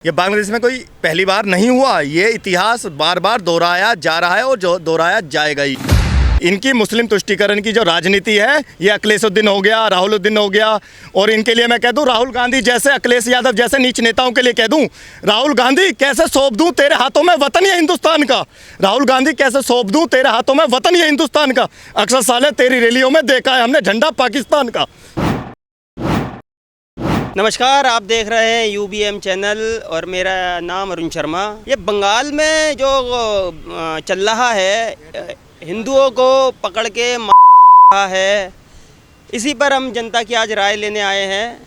ये बांग्लादेश में कोई पहली बार नहीं हुआ। ये इतिहास बार बार दोहराया जा रहा है और जो दोहराया जाएगा ही। इनकी मुस्लिम तुष्टीकरण की जो राजनीति है, ये अखिलेशुद्दीन हो गया, राहुलुद्दीन हो गया, और इनके लिए मैं कह दूं राहुल गांधी जैसे, अखिलेश यादव जैसे नीच नेताओं के लिए कह दूं, राहुल गांधी कैसे सौंप दूं तेरे हाथों में वतन ये हिंदुस्तान का। राहुल गांधी कैसे सौंप दूं तेरे हाथों में वतन ये हिंदुस्तान का। अक्सर साले तेरी रैलियों में देखा है हमने झंडा पाकिस्तान का। नमस्कार, आप देख रहे हैं यूबीएम चैनल और मेरा नाम अरुण शर्मा। ये बंगाल में जो चल रहा है, हिंदुओं को पकड़ के मार रहा है, इसी पर हम जनता की आज राय लेने आए हैं।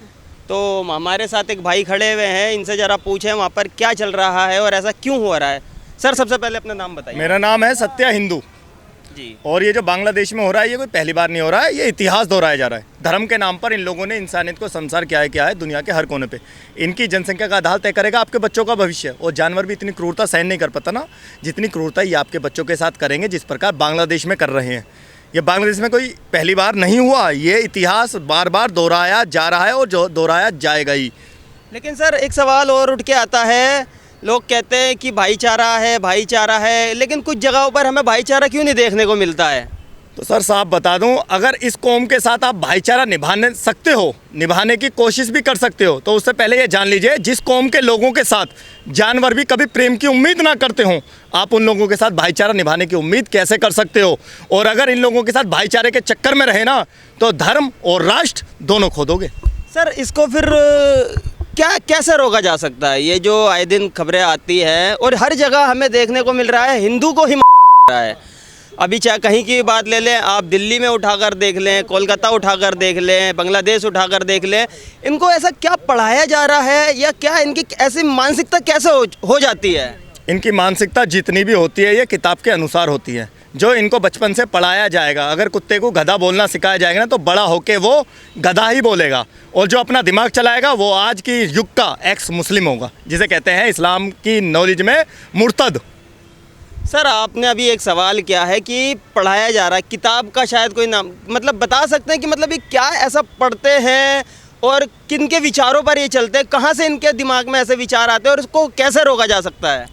तो हमारे साथ एक भाई खड़े हुए हैं, इनसे ज़रा पूछें वहाँ पर क्या चल रहा है और ऐसा क्यों हो रहा है। सर, सबसे पहले अपना नाम बताइए। मेरा नाम है सत्या हिंदू जी। और ये जो बांग्लादेश में हो रहा है, ये कोई पहली बार नहीं हो रहा है, ये इतिहास दोहराया जा रहा है। धर्म के नाम पर इन लोगों ने इंसानियत को संसार किया है दुनिया के हर कोने पे। इनकी जनसंख्या का आधार तय करेगा आपके बच्चों का भविष्य। और जानवर भी इतनी क्रूरता सहन नहीं कर पाता ना, जितनी क्रूरता ये आपके बच्चों के साथ करेंगे, जिस प्रकार बांग्लादेश में कर रहे हैं। ये बांग्लादेश में कोई पहली बार नहीं हुआ। ये इतिहास बार बार दोहराया जा रहा है और जो दोहराया जाएगा ही। लेकिन सर, एक सवाल और उठ के आता है, लोग कहते हैं कि भाईचारा है, लेकिन कुछ जगहों पर हमें भाईचारा क्यों नहीं देखने को मिलता है। तो सर साहब बता दूं, अगर इस कौम के साथ आप भाईचारा निभाने सकते हो, निभाने की कोशिश भी कर सकते हो, तो उससे पहले ये जान लीजिए, जिस कौम के लोगों के साथ जानवर भी कभी प्रेम की उम्मीद ना करते हो, आप उन लोगों के साथ भाईचारा निभाने की उम्मीद कैसे कर सकते हो। और अगर इन लोगों के साथ भाईचारे के चक्कर में रहे ना, तो धर्म और राष्ट्र दोनों खो दोगे। सर, इसको फिर कैसे रोका जा सकता है। ये जो आए दिन खबरें आती हैं और हर जगह हमें देखने को मिल रहा है, हिंदू को ही रहा है। अभी चाहे कहीं की बात ले लें, आप दिल्ली में उठाकर देख लें, कोलकाता उठाकर देख लें, बांग्लादेश उठाकर देख लें, इनको ऐसा क्या पढ़ाया जा रहा है या क्या इनकी ऐसी मानसिकता कैसे हो जाती है। इनकी मानसिकता जितनी भी होती है, ये किताब के अनुसार होती है। जो इनको बचपन से पढ़ाया जाएगा, अगर कुत्ते को गधा बोलना सिखाया जाएगा ना, तो बड़ा होके वो गधा ही बोलेगा। और जो अपना दिमाग चलाएगा वो आज की युग का एक्स मुस्लिम होगा, जिसे कहते हैं इस्लाम की नॉलेज में मुर्तद। सर, आपने अभी एक सवाल किया है कि पढ़ाया जा रहा है, किताब का शायद कोई नाम, मतलब बता सकते हैं कि मतलब ये क्या ऐसा पढ़ते हैं और किन के विचारों पर ये चलते हैं, कहाँ से इनके दिमाग में ऐसे विचार आते हैं और इसको कैसे रोका जा सकता है।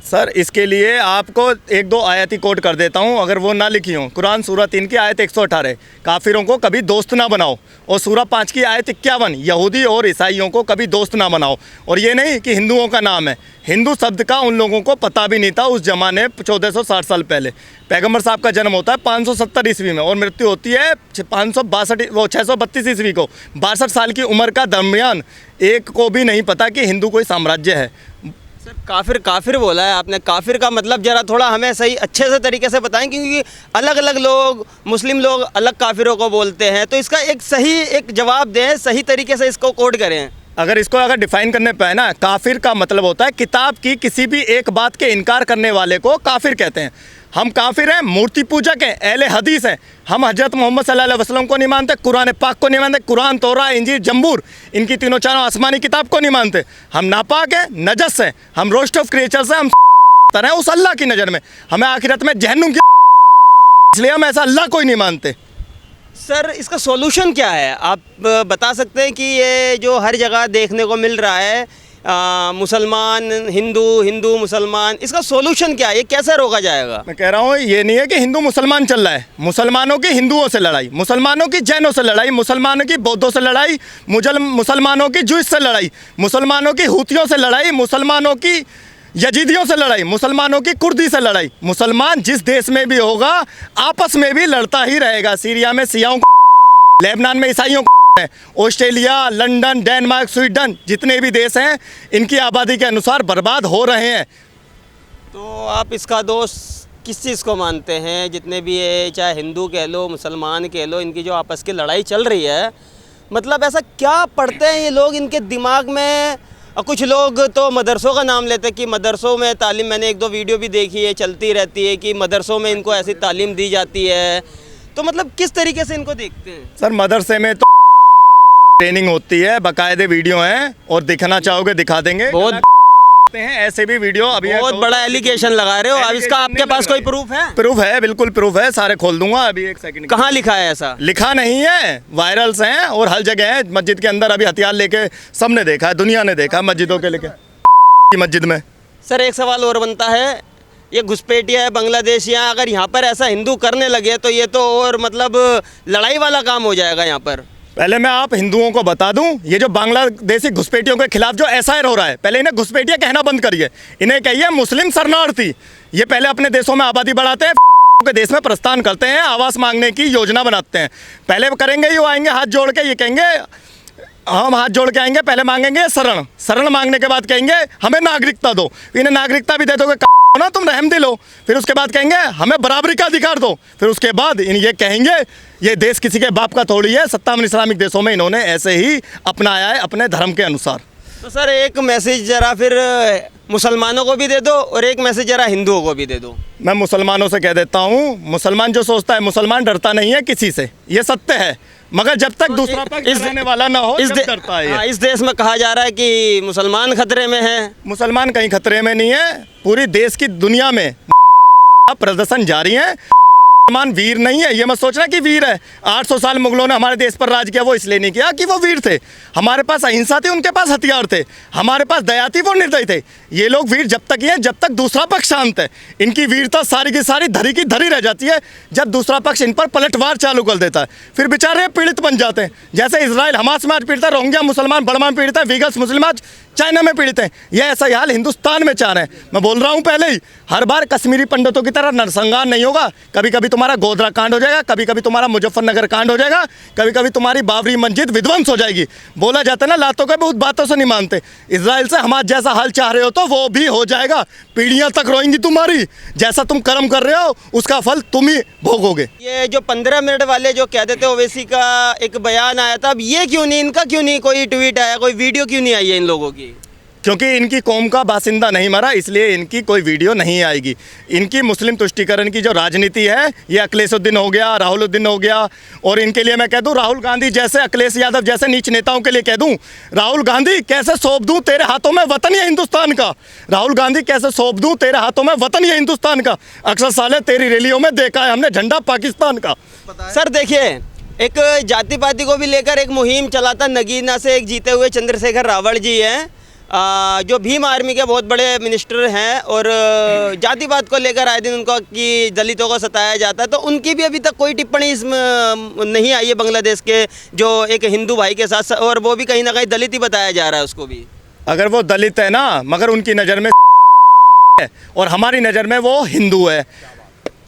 सर, इसके लिए आपको एक दो आयती कोट कर देता हूँ, अगर वो ना लिखी हो। कुरान सूरह 3 की आयत 118, काफिरों को कभी दोस्त ना बनाओ। और सूरह 5 की आयत 51, यहूदी और ईसाइयों को कभी दोस्त ना बनाओ। और ये नहीं कि हिंदुओं का नाम है, हिंदू शब्द का उन लोगों को पता भी नहीं था उस जमाने 1460 साल पहले। पैगम्बर साहब का जन्म होता है 570 ईस्वी में और मृत्यु होती है 632 ईस्वी को। 62 साल की उम्र का दरमियान एक को भी नहीं पता कि हिंदू कोई साम्राज्य है। सर, काफिर बोला है आपने, काफिर का मतलब ज़रा थोड़ा हमें सही अच्छे से तरीके से बताएं, क्योंकि अलग अलग लोग, मुस्लिम लोग अलग काफिरों को बोलते हैं, तो इसका एक जवाब दें, सही तरीके से इसको कोड करें। अगर डिफाइन करने पे है ना, काफिर का मतलब होता है किताब की किसी भी एक बात के इनकार करने वाले को काफिर कहते हैं। हम काफिर हैं, मूर्ति पूजक हैं, अहले हदीस हैं। हम हजरत मोहम्मद सल्लल्लाहु अलैहि वसल्लम को नहीं मानते, कुरान पाक को नहीं मानते, कुरान, तौरात, इंजील, जंबूर, इनकी तीनों चारों आसमानी किताब को नहीं मानते। हम नापाक हैं, नजस हैं, हम रोस्ट ऑफ क्रिएचर्स हैं, हम हैं उस अल्लाह की नज़र में। हमें आखिरत में जहन्नुम की, इसलिए हम ऐसा अल्लाह कोई नहीं मानते। सर, इसका सॉल्यूशन क्या है, आप बता सकते हैं कि ये जो हर जगह देखने को मिल रहा है, मुसलमान हिंदू मुसलमान, इसका सॉल्यूशन क्या है, ये कैसे रोका जाएगा। मैं कह रहा हूँ, ये नहीं है कि हिंदू मुसलमान चल रहा है, मुसलमानों की हिंदुओं से लड़ाई, मुसलमानों की जैनों से लड़ाई, मुसलमानों की बौद्धों से लड़ाई, मुसलमानों की जूस से लड़ाई, मुसलमानों की हूतियों से लड़ाई, मुसलमानों की यजीदियों से लड़ाई, मुसलमानों की कुर्दी से लड़ाई। मुसलमान जिस देश में भी होगा आपस में भी लड़ता ही रहेगा। सीरिया में सियाओं को, लेबनान में ईसाइयों को, ऑस्ट्रेलिया, लंदन, डेनमार्क, स्वीडन, जितने भी देश हैं, इनकी आबादी के अनुसार बर्बाद हो रहे हैं। तो आप इसका दोष किस चीज़ को मानते हैं, जितने भी है, चाहे हिंदू कह लो, मुसलमान कह लो, इनकी जो आपस की लड़ाई चल रही है, मतलब ऐसा क्या पढ़ते हैं ये लोग इनके दिमाग में। और कुछ लोग तो मदरसों का नाम लेते हैं कि मदरसों में तालीम, मैंने एक दो वीडियो भी देखी है, चलती रहती है कि मदरसों में इनको ऐसी तालीम दी जाती है। तो मतलब किस तरीके से इनको देखते हैं। सर, मदरसे में तो ट्रेनिंग होती है, बाकायदे वीडियो हैं, और दिखाना चाहोगे दिखा देंगे। बहुत सकते हैं ऐसे भी वीडियो अभी बहुत बड़ा एलिगेशन लगा रहे हो। अब इसका आपके पास कोई प्रूफ है? प्रूफ है, बिल्कुल प्रूफ है, सारे खोल दूंगा अभी, एक सेकंड। कहाँ लिखा है ऐसा? लिखा नहीं है, वायरल्स हैं और हर जगह है। मस्जिद के अंदर अभी हथियार लेके सबने देखा है, दुनिया ने देखा है मस्जिदों के लेके की मस्जिद में। सर एक सवाल और बनता है, ये घुसपैठिया है बांग्लादेशियाँ, अगर यहाँ पर ऐसा हिंदू करने लगे तो ये तो और मतलब लड़ाई वाला काम हो जाएगा यहाँ पर। पहले मैं आप हिंदुओं को बता दूं, ये जो बांग्लादेशी घुसपैठियों के खिलाफ जो एसआईआर हो रहा है, पहले इन्हें घुसपैठिया कहना बंद करिए, इन्हें कहिए मुस्लिम शरणार्थी। ये पहले अपने देशों में आबादी बढ़ाते हैं, के देश में प्रस्थान करते हैं, आवास मांगने की योजना बनाते हैं। पहले वो करेंगे, ये आएंगे हाथ जोड़ के, ये कहेंगे हम हाथ जोड़ के आएंगे, पहले मांगेंगे शरण मांगने के बाद कहेंगे हमें नागरिकता दो। इन्हें नागरिकता भी दे दोगे ना तुम, रहम दिल हो। फिर उसके बाद कहेंगे हमें बराबरी का अधिकार दो। फिर उसके बाद ये कहेंगे ये देश किसी के बाप का थोड़ी है। सत्तावन इस्लामिक देशों में इन्होंने ऐसे ही अपनाया है अपने धर्म के अनुसार। तो सर एक मैसेज जरा फिर मुसलमानों को भी दे दो और एक मैसेज जरा हिंदुओं को भी दे दो। मैं मुसलमानों से कह देता हूँ, मुसलमान जो सोचता है, मुसलमान डरता नहीं है किसी से, ये सत्य है, मगर जब तक दूसरा पक्ष डरने वाला ना हो जब डरता है। इस देश में कहा जा रहा है कि मुसलमान खतरे में है। मुसलमान कहीं खतरे में नहीं है, पूरी देश की दुनिया में प्रदर्शन जारी है। मुसलमान वीर नहीं है, ये मत सोचना कि वीर है। 800 साल मुगलों ने हमारे देश पर राज किया, वो इसलिए नहीं किया कि वो वीर थे। हमारे पास अहिंसा थी, उनके पास हथियार थे। हमारे पास दया थी, वो निर्दयी थे। ये लोग वीर जब तक हैं जब तक दूसरा पक्ष शांत है। इनकी वीरता सारी की सारी धरी की धरी रह जाती है जब दूसरा पक्ष इन पर पलटवार चालू कर देता है। फिर बेचारे पीड़ित बन जाते हैं। जैसे इजराइल हमास में आज पीड़ित है, रोहिंग्या मुसलमान बर्मा में पीड़ित है, वीगल्स मुस्लिम आज चाइना में पीड़ित हैं। यह ऐसा ही हाल हिंदुस्तान में चाह रहे हैं। मैं बोल रहा हूँ पहले ही, हर बार कश्मीरी पंडितों की तरह नरसंहार नहीं होगा। कभी कभी तुम्हारा गोधरा कांड हो जाएगा, कभी कभी तुम्हारा मुजफ्फरनगर कांड हो जाएगा, कभी कभी तुम्हारी बाबरी मस्जिद विध्वंस हो जाएगी। बोला जाता है ना, लातों के बहुत बातों से नहीं मानते। इजराइल से हमारा जैसा हाल चाह रहे हो तो वो भी हो जाएगा। पीढ़ियां तक रोएंगी तुम्हारी। जैसा तुम कर्म कर रहे हो उसका फल तुम ही भोगोगे। ये जो 15 मिनट वाले जो कहते थे ओवैसी का एक बयान आया था, अब ये क्यों नहीं, इनका क्यों नहीं कोई ट्वीट आया, कोई वीडियो क्यों नहीं आई है इन लोगों की? क्योंकि इनकी कौम का बासिंदा नहीं मरा, इसलिए इनकी कोई वीडियो नहीं आएगी। इनकी मुस्लिम तुष्टीकरण की जो राजनीति है, ये अखिलेशुद्दीन हो गया, राहुलुद्दीन हो गया, और इनके लिए मैं कह दूं राहुल गांधी जैसे, अखिलेश यादव जैसे नीच नेताओं के लिए कह दूं, राहुल गांधी कैसे सौंप दूं तेरे हाथों में वतन ये हिंदुस्तान का। राहुल गांधी कैसे सौंप दूं तेरे हाथों में वतन ये हिंदुस्तान का। अक्सर साले तेरी रैलियों में देखा है हमने झंडा पाकिस्तान का। सर देखिए, एक जाति पाति को भी लेकर एक मुहिम चलाता नगीना से एक जीते हुए चंद्रशेखर रावल जी हैं, जो भीम आर्मी के बहुत बड़े मिनिस्टर हैं, और जातिवाद को लेकर आए दिन उनको कि दलितों को सताया जाता है, तो उनकी भी अभी तक कोई टिप्पणी इसमें नहीं आई है बांग्लादेश के जो एक हिंदू भाई के साथ, और वो भी कहीं ना कहीं दलित ही बताया जा रहा है उसको भी। अगर वो दलित है ना, मगर उनकी नज़र में है और हमारी नज़र में वो हिंदू है।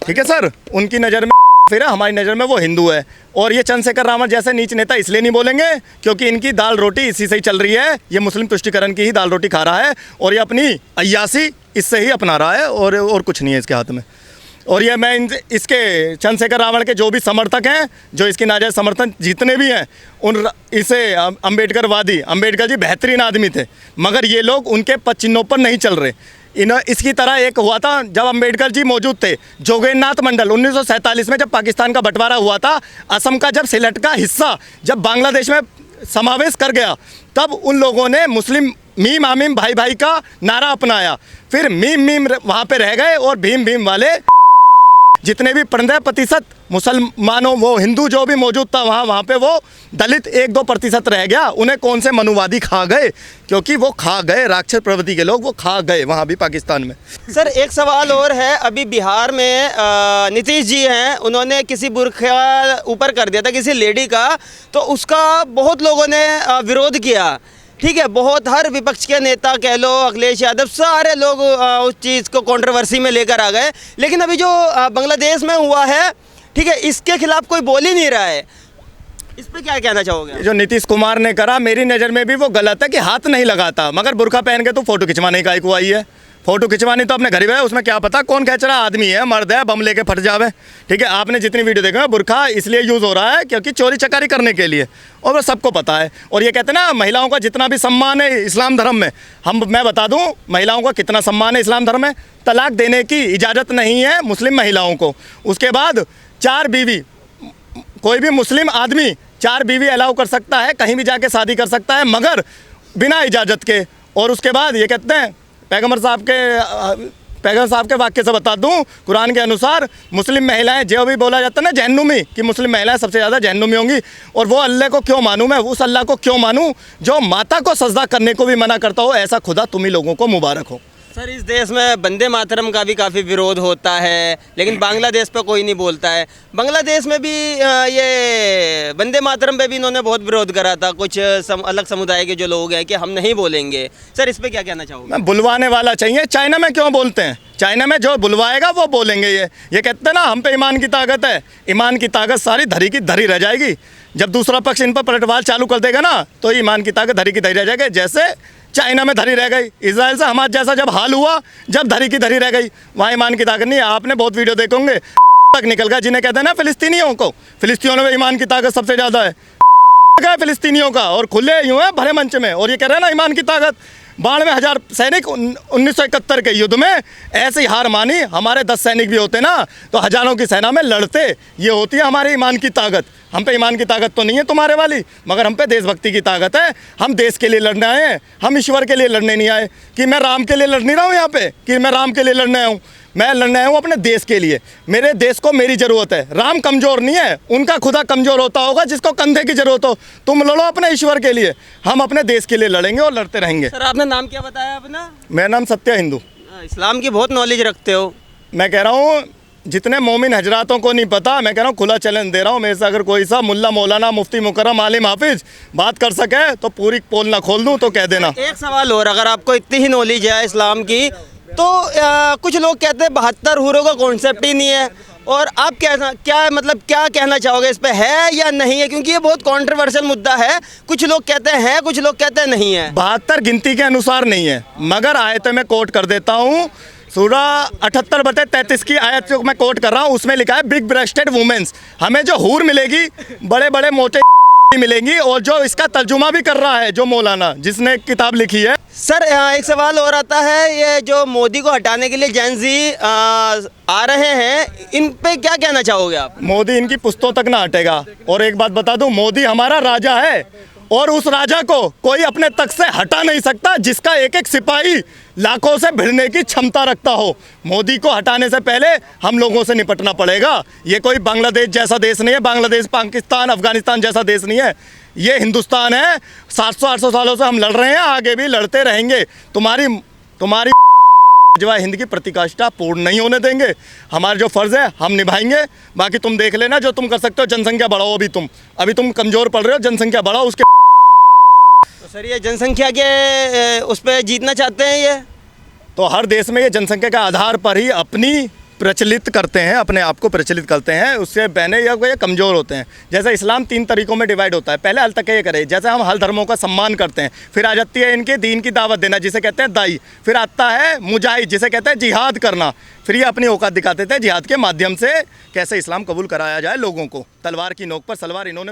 ठीक है सर, उनकी नज़र में फिर हमारी नज़र में वो हिंदू है। और ये चंद्रशेखर रावल जैसे नीच नेता इसलिए नहीं बोलेंगे क्योंकि इनकी दाल रोटी इसी से ही चल रही है। ये मुस्लिम तुष्टीकरण की ही दाल रोटी खा रहा है और ये अपनी अय्यासी इससे ही अपना रहा है, और कुछ नहीं है इसके हाथ में। और ये मैं इसके चंद्रशेखर रावल के जो भी समर्थक हैं, जो इसकी नाजायज समर्थन जितने भी हैं, उन इसे अम्बेडकरवादी, अम्बेडकर जी बेहतरीन आदमी थे, मगर ये लोग उनके पद चिन्हों पर नहीं चल रहे। इसकी तरह एक हुआ था जब अम्बेडकर जी मौजूद थे, जोगेन्द्रनाथ मंडल 1947 में जब पाकिस्तान का बंटवारा हुआ था, असम का जब सिलट का हिस्सा जब बांग्लादेश में समावेश कर गया, तब उन लोगों ने मुस्लिम मीम आमीम भाई भाई का नारा अपनाया। फिर मीम वहाँ पे रह गए और भीम वाले जितने भी 15% मुसलमानों, वो हिंदू जो भी मौजूद था वहाँ पे वो दलित 1-2% रह गया। उन्हें कौन से मनुवादी खा गए, क्योंकि वो खा गए, राक्षस प्रवृत्ति के लोग वो खा गए वहाँ भी पाकिस्तान में। सर एक सवाल और है, अभी बिहार में नीतीश जी हैं, उन्होंने किसी बुर्का ऊपर कर दिया था किसी लेडी का, तो उसका बहुत लोगों ने विरोध किया। ठीक है, बहुत हर विपक्ष के नेता कह लो, अखिलेश यादव, सारे लोग उस चीज़ को कंट्रोवर्सी में लेकर आ गए। लेकिन अभी जो बांग्लादेश में हुआ है, ठीक है, इसके खिलाफ कोई बोल ही नहीं रहा है। इस पे क्या कहना चाहोगे? जो नीतीश कुमार ने करा, मेरी नज़र में भी वो गलत है कि हाथ नहीं लगाता, मगर बुर्का पहन के तो फोटो खिंचवाने का को आई है। फोटो खिंचवानी तो अपने घर ही है, उसमें क्या पता कौन खींच रहा, आदमी है, मर्द है, बम लेके फट जावे। ठीक है, आपने जितनी वीडियो देखा है, बुर्का इसलिए यूज़ हो रहा है क्योंकि चोरी चकारी करने के लिए, और वो सबको पता है। और ये कहते हैं ना, महिलाओं का जितना भी सम्मान है इस्लाम धर्म में, मैं बता दूं महिलाओं का कितना सम्मान है इस्लाम धर्म में। तलाक देने की इजाज़त नहीं है मुस्लिम महिलाओं को। उसके बाद 4 बीवी, कोई भी मुस्लिम आदमी 4 बीवी अलाउ कर सकता है, कहीं भी जाके शादी कर सकता है, मगर बिना इजाज़त के। और उसके बाद ये कहते हैं पैगम्बर साहब के वाक्य से बता दूं, कुरान के अनुसार मुस्लिम महिलाएं, जो भी बोला जाता है ना जहन्नुमी, कि मुस्लिम महिलाएं सबसे ज़्यादा जहन्नुमी होंगी। और वो अल्लाह को क्यों मानूं मैं? उस अल्लाह को क्यों मानूं जो माता को सजदा करने को भी मना करता हो? ऐसा खुदा तुम ही लोगों को मुबारक हो। सर, इस देश में वंदे मातरम का भी काफ़ी विरोध होता है, लेकिन बांग्लादेश पे कोई नहीं बोलता है। बांग्लादेश में भी ये वंदे मातरम पे भी इन्होंने बहुत विरोध करा था, कुछ अलग समुदाय के जो लोग हैं, कि हम नहीं बोलेंगे। सर, इस पे क्या कहना चाहोगे? मैं बुलवाने वाला चाहिए। चाइना में क्यों बोलते हैं? चाइना में जो बुलवाएगा वो बोलेंगे। ये कहते हैं ना हम पे ईमान की ताकत है। ईमान की ताकत सारी धरी की धरी रह जाएगी। जब दूसरा पक्ष इन पर पलटवार चालू कर देगा ना, तो ईमान की ताकत धरी की धरी रह जाएगी। जैसे चाइना में धरी रह गई, इजराइल से हमारे जैसा जब हाल हुआ, जब धरी की धरी रह गई, वहाँ ईमान की ताकत नहीं है। आपने बहुत वीडियो देखे होंगे, तक निकल गया, जिन्हें कहते हैं ना फिलिस्तीनियों को, फिलिस्तीनियों में ईमान की ताकत सबसे ज़्यादा है फिलिस्तीनियों का, और खुले यूँ है भरे मंच में, और ये कह रहे हैं ना ईमान की ताकत। 92,000 सैनिक 1971 के युद्ध में ऐसे ही हार मानी। हमारे 10 सैनिक भी होते ना तो हजारों की सेना में लड़ते। ये होती है हमारे ईमान की ताकत। हम पे ईमान की ताकत तो नहीं है तुम्हारे वाली, मगर हम पे देशभक्ति की ताकत है। हम देश के लिए लड़ने आए हैं, हम ईश्वर के लिए लड़ने नहीं आए। कि मैं राम के लिए लड़ नहीं रहा हूँ यहाँ पे, कि मैं राम के लिए लड़ने आया हूँ। मैं लड़ने आया हूँ अपने देश के लिए। मेरे देश को मेरी ज़रूरत है। राम कमज़ोर नहीं है, उनका खुदा कमज़ोर होता होगा जिसको कंधे की ज़रूरत हो। तुम लड़ो अपने ईश्वर के लिए, हम अपने देश के लिए लड़ेंगे और लड़ते रहेंगे। सर, आपने नाम क्या बताया अपना? मेरा नाम सत्य हिंदू। इस्लाम की बहुत नॉलेज रखते हो। मैं कह रहा हूँ जितने मोमिन हजरातों को नहीं पता, मैं कह रहा हूँ खुला चैलेंज दे रहा हूँ। मेरे से अगर कोई सा मुल्ला मौलाना मुफ्ती मुकर्रम आलिम हाफिज बात कर सके तो पूरी पोल ना खोल दूँ तो कह देना। एक सवाल और, अगर आपको इतनी ही नॉलेज है इस्लाम की, तो कुछ लोग कहते हैं 72 हूरों का कॉन्सेप्ट ही नहीं है, और आप क्या कहना चाहोगे इस पे, है या नहीं है? क्योंकि ये बहुत कंट्रोवर्शियल मुद्दा है। कुछ लोग कहते हैं, कुछ लोग कहते हैं नहीं है। 72 गिनती के अनुसार नहीं है, मगर आयत में कोट कर देता हूँ। सूरा 78/33 की आयत जो मैं कोट कर रहा हूँ, उसमें लिखा है बिग ब्रेस्टेड वुमेन्स। हमें जो हूर मिलेगी, बड़े बड़े मोटे मिलेंगी। और जो इसका तर्जुमा भी कर रहा है जो मौलाना जिसने किताब लिखी है। सर, एक सवाल और आता है, ये जो मोदी को हटाने के लिए जेन ज़ी आ रहे हैं, इन पे क्या कहना चाहोगे आप? मोदी इनकी पुश्तों तक ना हटेगा। और एक बात बता दूं, मोदी हमारा राजा है, और उस राजा को कोई अपने तख्त से हटा नहीं सकता जिसका एक एक सिपाही लाखों से भिड़ने की क्षमता रखता हो। मोदी को हटाने से पहले हम लोगों से निपटना पड़ेगा। ये कोई बांग्लादेश जैसा देश नहीं है, बांग्लादेश, पाकिस्तान, अफगानिस्तान जैसा देश नहीं है। ये हिंदुस्तान है। 700-800 सालों से हम लड़ रहे हैं, आगे भी लड़ते रहेंगे। तुम्हारी जो है हिंद की प्रतिकाष्ठा पूर्ण नहीं होने देंगे। हमारा जो फ़र्ज़ है हम निभाएंगे। बाकी तुम देख लेना जो तुम कर सकते हो। जनसंख्या बढ़ाओ, अभी तुम कमज़ोर पड़ रहे हो, जनसंख्या बढ़ाओ। उसके तो सर, ये जनसंख्या के उस पर जीतना चाहते हैं ये? तो हर देश में ये जनसंख्या के आधार पर ही अपनी प्रचलित करते हैं, अपने आप को प्रचलित करते हैं। उससे बहने या ये कमज़ोर होते हैं। जैसे इस्लाम 3 तरीक़ों में डिवाइड होता है। पहले हल तक ये करे, जैसे हम हर धर्मों का सम्मान करते हैं। फिर आ जाती है इनके दीन की दावत देना, जिसे कहते हैं दाई। फिर आता है मुजाहिद, जिसे कहते हैं जिहाद करना। फिर ये अपनी औकात दिखाते थे जिहाद के माध्यम से कैसे इस्लाम कबूल कराया जाए लोगों को। तलवार की नोक पर सलवार इन्होंने